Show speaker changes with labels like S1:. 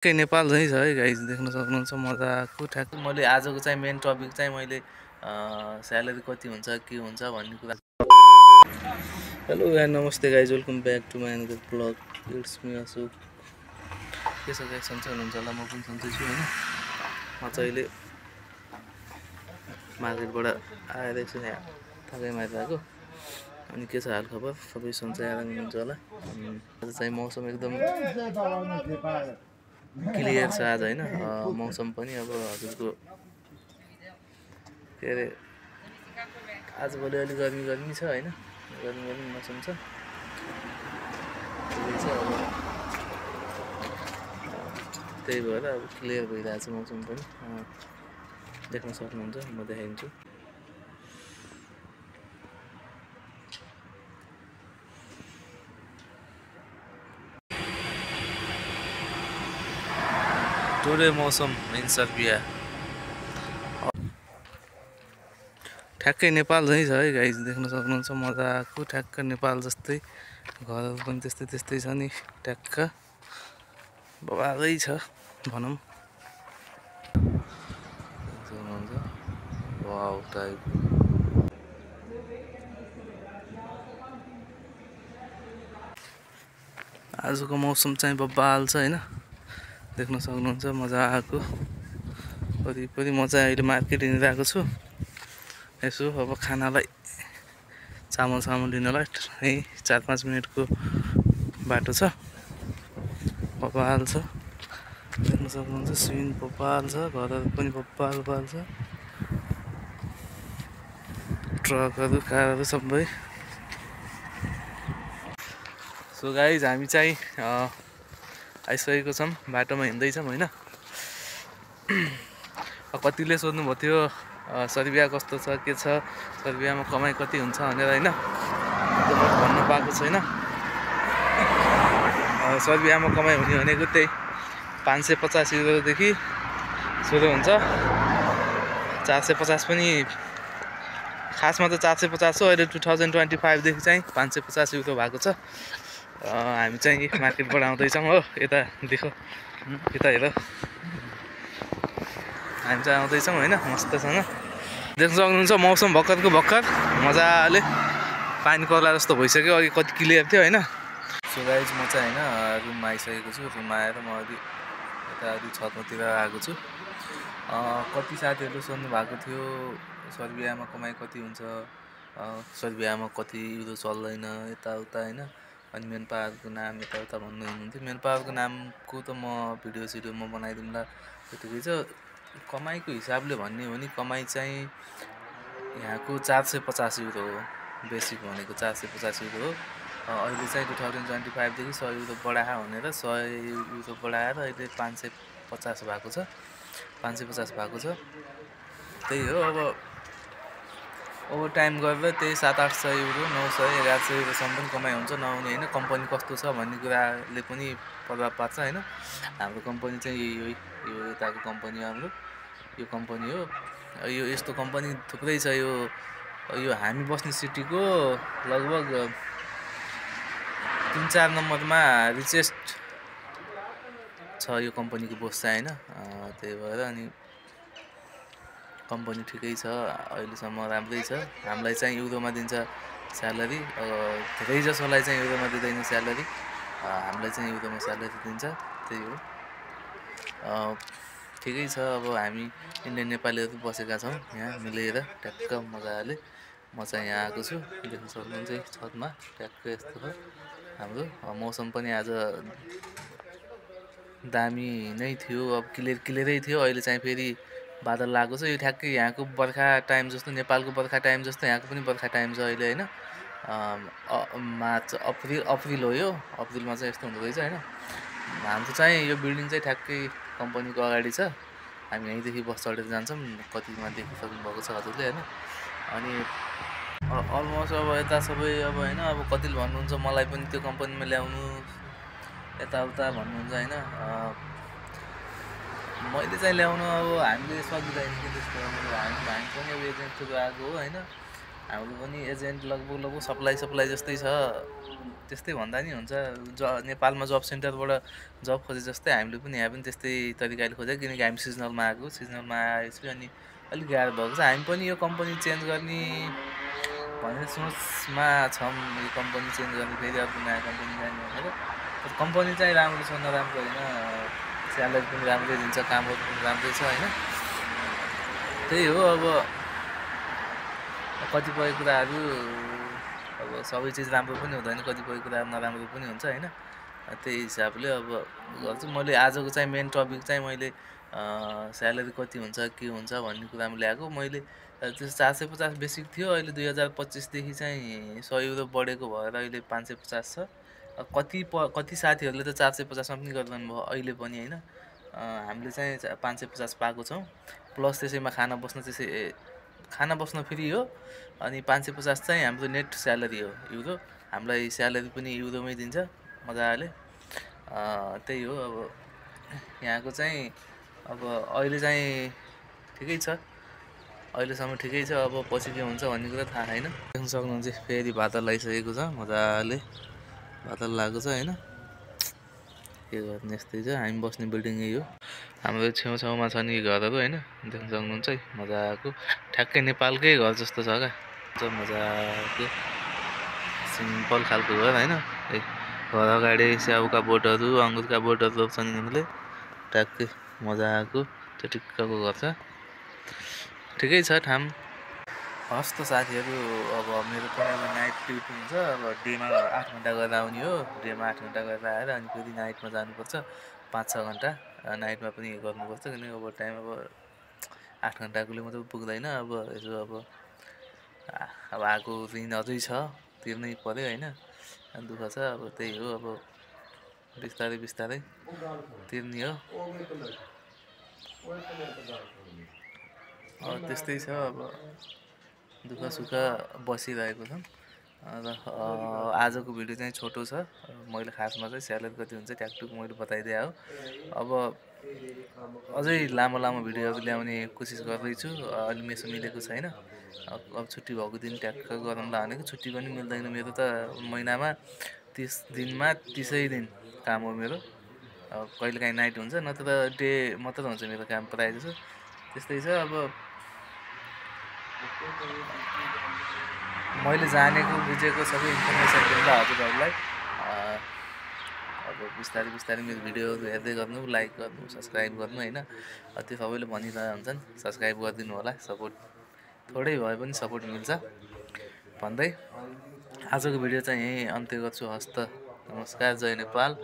S1: ठ्याक्कै नेपाल झै छ है गाइज, देख्न सक्नुहुन्छ मजाको। ठ्याक्कै मैले आजको चाहिँ मेन टपिक चाहिँ मैले स्यालेरी कति हुन्छ के हुन्छ भन्ने कुरा। हेलो गाइज, नमस्ते guys, welcome back to my another blog. It's me Ashok. के छ गाइज, सन्चै हुनुहुन्छ होला? म पनि सन्चै छु होइन। म चाहिँ अहिले मार्केटबाट आएर एकछिन यहाँ थकाइ मारिरहेको। अनि के छ हाल खबर? सबै सन्चै आराम हुनुहुन्छ होला। आज चाहिँ मौसम एकदम क्लियर छ आज होइन। मौसम पनि अब हजुरको के अरे आजभोलि अलि गर्मी छ होइन, गर्मी मौसम छ। त्यही भएर अब क्लियर भइरहेछ मौसम पनि, देख्न सक्नुहुन्छ। म देखाइदिन्छु। टुडे मौसम इन सर्बिया ठ्याक्कै नेपाल झै छ है गाइज, देख्न सक्नुहुन्छ मजाको। ठ्याक्क नेपाल जस्तै घरहरू पनि त्यस्तै छ नि, ठ्याक्क बबालै छ भनौँ। वाउ टाइप आजको मौसम चाहिँ बबाल छ होइन, देख्न सक्नुहुन्छ मजाको। वरिपरि म चाहिँ अहिले मार्केट हिँडिरहेको छु। यसो अब खानालाई चामल लिनलाई है 4-5 मिनटको बाटो छ। बबाल छ, देख्न सक्नुहुन्छ। सिन बबाल छ, घरहरू पनि बबाल छ, ट्रकहरू कारहरू सबै। सो गाइज, हामी चाहिँ आइसकेको छौँ, बाटोमा हिँड्दैछौँ होइन। कतिले सोध्नुभएको थियो सर्बिया कस्तो छ, के छ, सर्बियामा कमाइ कति हुन्छ भनेर होइन। त्यो म भन्न पाएको छैन। सर्बियामा कमाइ हुने भनेको त्यही 550 युरोदेखि सुरु हुन्छ। 450 पनि खासमा त 450 हो। अहिले 2025देखि चाहिँ 550 युरो भएको छ। हामी चाहिँ मार्केटबाट आउँदैछौँ हो। यता देखो, यता हेर, हामी चाहिँ आउँदैछौँ होइन मस्तसँग। देख्न सक्नुहुन्छ मौसम भर्खरको भर्खर मजाले पानी पर्ला जस्तो भइसक्यो। अघि कति क्लियर थियो होइन। सो गाइज, म चाहिँ होइन रुममा आइसकेको छु। रुममा आएर म अलि छतमातिर आएको छु। कति साथीहरूले सोध्नु भएको थियो सर्बियामा कमाइ कति हुन्छ, सर्बियामा कति युरो चल्दैन यताउता होइन। अनि मेन पावरको नाम यताउता भन्नु हुनुहुन्थ्यो। मेन पावरको नामको त म भिडियो म बनाइदिउँला। त्यतिकै चाहिँ कमाइको हिसाबले भन्ने हो भने कमाइ चाहिँ यहाँको 450 युरो हो। बेसिक भनेको 450 युरो हो। अहिले चाहिँ 2025देखि 100 युरो बढायो भनेर 100 युरो बढाएर अहिले 550 भएको छ। 550 भएको छ। त्यही हो। अब ओभर टाइम गरेर त्यही 700-800 युरो, 900, 1100 युरोसम्म पनि कमाइ हुन्छ। नहुने होइन। कम्पनी कस्तो छ भन्ने कुराले पनि प्रभाव पार्छ होइन। हाम्रो कम्पनी चाहिँ यही हो, यो यताको कम्पनी हाम्रो यो कम्पनी हो। यो यस्तो कम्पनी थुप्रै छ। यो हामी बस्ने सिटीको लगभग 3-4 नम्बरमा रिचेस्ट छ यो कम्पनीको बोस चाहिँ होइन। त्यही भएर अनि कम्पनी ठिकै छ, अहिलेसम्म राम्रै छ। हामीलाई चाहिँ युरोमा दिन्छ स्यालेरी। धेरै जसोलाई चाहिँ युरोमा दिँदैन स्यालेरी, हामीलाई चाहिँ युरोमा स्यालेरी दिन्छ। त्यही हो, ठिकै छ। अब हामी इन्डियन नेपालीहरू बसेका छौँ यहाँ मिलेर ट्याक्क मजाले। म चाहिँ यहाँ आएको छु, देख्न सक्नुहुन्छ छतमा। ट्याक्क यस्तो हो हाम्रो। मौसम पनि आज दामी नै थियो। अब क्लियरै थियो। अहिले चाहिँ फेरि बादल लागेको छ। यो ठ्याक्कै यहाँको बर्खा टाइम जस्तो, नेपालको बर्खा टाइम जस्तो यहाँको पनि बर्खा टाइम छ अहिले होइन। मार्च अप्रिल हो यो। अप्रिलमा चाहिँ यस्तो हुँदो रहेछ होइन। हाम्रो चाहिँ यो बिल्डिङ चाहिँ ठ्याक्कै कम्पनीको अगाडि छ। हामी यहीँदेखि बस चढेर जान्छौँ। कतिमा देखिसक्नु भएको छ हजुरले होइन। अनि अलमोस्ट अब यता सबै अब होइन, अब कतिले भन्नुहुन्छ मलाई पनि त्यो कम्पनीमा ल्याउनु यताउता भन्नुहुन्छ होइन। मैले चाहिँ ल्याउनु अब हामीले सकिँदैन कि त्यस्तो। हामी पनि अब एजेन्टहरू आएको हो होइन। हाम्रो पनि एजेन्ट लगभग सप्लाई जस्तै छ। त्यस्तै भन्दा नि हुन्छ। नेपालमा जब सेन्टरबाट जब खोजे जस्तै हामीले पनि यहाँ पनि त्यस्तै तरिकाले खोजेको, किनकि हामी सिजनलमा आएको, सिजनलमा आएपछि अनि अलिक गाह्रो भएको छ। हामी पनि यो कम्पनी चेन्ज गर्ने भन्ने सोचमा छौँ, यो कम्पनी चेन्ज गर्ने, फेरि अर्को नयाँ कम्पनी जाने भनेर। तर कम्पनी चाहिँ राम्रो छ नराम्रो होइन, स्यालेरी पनि राम्रै दिन्छ, कामहरू पनि राम्रै छ होइन। त्यही हो अब कतिपय कुराहरू अब सबै चिज राम्रो पनि हुँदैन, कतिपय कुराहरू नराम्रो पनि हुन्छ होइन। त्यही हिसाबले अब गर्छु। मैले आजको चाहिँ मेन टपिक चाहिँ मैले स्यालेरी कति हुन्छ के हुन्छ भन्ने कुरामा ल्याएको। मैले त्यो 450 बेसिक थियो, अहिले 2025देखि चाहिँ 100 युरो बढेको भएर अहिले 550 छ। कति साथीहरूले त 450मा पनि गर्दैन भयो अहिले पनि होइन। हामीले चाहिँ 550 पाएको छौँ, प्लस त्यसैमा खाना बस्न फ्री हो। अनि 550 चाहिँ हाम्रो नेट स्यालेरी हो युरो, हामीलाई स्यालेरी पनि युरोमै दिन्छ मजाले। त्यही हो अब यहाँको चाहिँ अब अहिले चाहिँ ठिकै छ, अहिलेसम्म ठिकै छ। अब पछि के हुन्छ भन्ने कुरा थाहा छैन। देख्न सक्नुहुन्छ फेरि बादल आइसकेको छ, मजाले बादल लागेको छ होइन। के गर्ने यस्तै छ, हामी बस्ने बिल्डिङ यही हो, हाम्रो छेउछाउमा छ नि घरहरू होइन, देख्न सक्नुहुन्छ है मजाको, ठ्याक्कै नेपालकै घर जस्तो छ क्या, मजाको सिम्पल खालको घर होइन। घर अगाडि स्याउका बोटहरू, अङ्गुरका बोटहरू रोप्छन् यिनीहरूले, ट्याक्कै मजाको चटिक्कको घर छ, ठिकै छ ठाम। हस् त साथीहरू, अब मेरो पनि अब नाइट ड्युटी हुन्छ। अब डेमा 8 घन्टा गरेर आउने हो, डेमा 8 घन्टा गरेर आएर अनि फेरि नाइटमा जानुपर्छ 5-6 घन्टा, नाइटमा पनि गर्नुपर्छ, किनकि ओभर टाइम अब 8 घन्टाकोले मात्रै पुग्दैन। अब यसो अब आएको ऋण अझै छ, तिर्नै पऱ्यो होइन, दुःख छ। अब त्यही हो, अब बिस्तारै बिस्तारै तिर्ने हो, त्यस्तै छ। अब दुःख सुख बसिरहेको छ। र आजको भिडियो चाहिँ छोटो छ, मैले खासमा चाहिँ स्यालेरी कति हुन्छ ट्याकटुक मैले बताइदिएँ हो। अब अझै लामो लामो भिडियोहरू ल्याउने कोसिस गर्दैछु, अलि मेसो मिलेको छैन। अब छुट्टी भएको दिन ट्याक्क गरौँला भनेको, छुट्टी पनि मिल्दैन मेरो त, महिनामा 30 दिनमा 30 दिन काम हो मेरो। कहिलेकाहीँ नाइट हुन्छ, नत्र डे मात्र हुन्छ मेरो काम प्रायः जसो, त्यस्तै छ। अब मैले जानेको बुझेको सबै इन्फर्मेसन दिउँला हजुरहरूलाई। अब बिस्तारै बिस्तारै मेरो भिडियोहरू हेर्दै गर्नु, लाइक गर्नु, सब्सक्राइब गर्नु होइन। त्यो सबैले भनिरहेको हुन्छन्, सब्सक्राइब गरिदिनु होला, सपोर्ट थोरै भए पनि सपोर्ट मिल्छ भन्दै आजको भिडियो चाहिँ यहीँ अन्त्य गर्छु। हस्त, नमस्कार, जय नेपाल।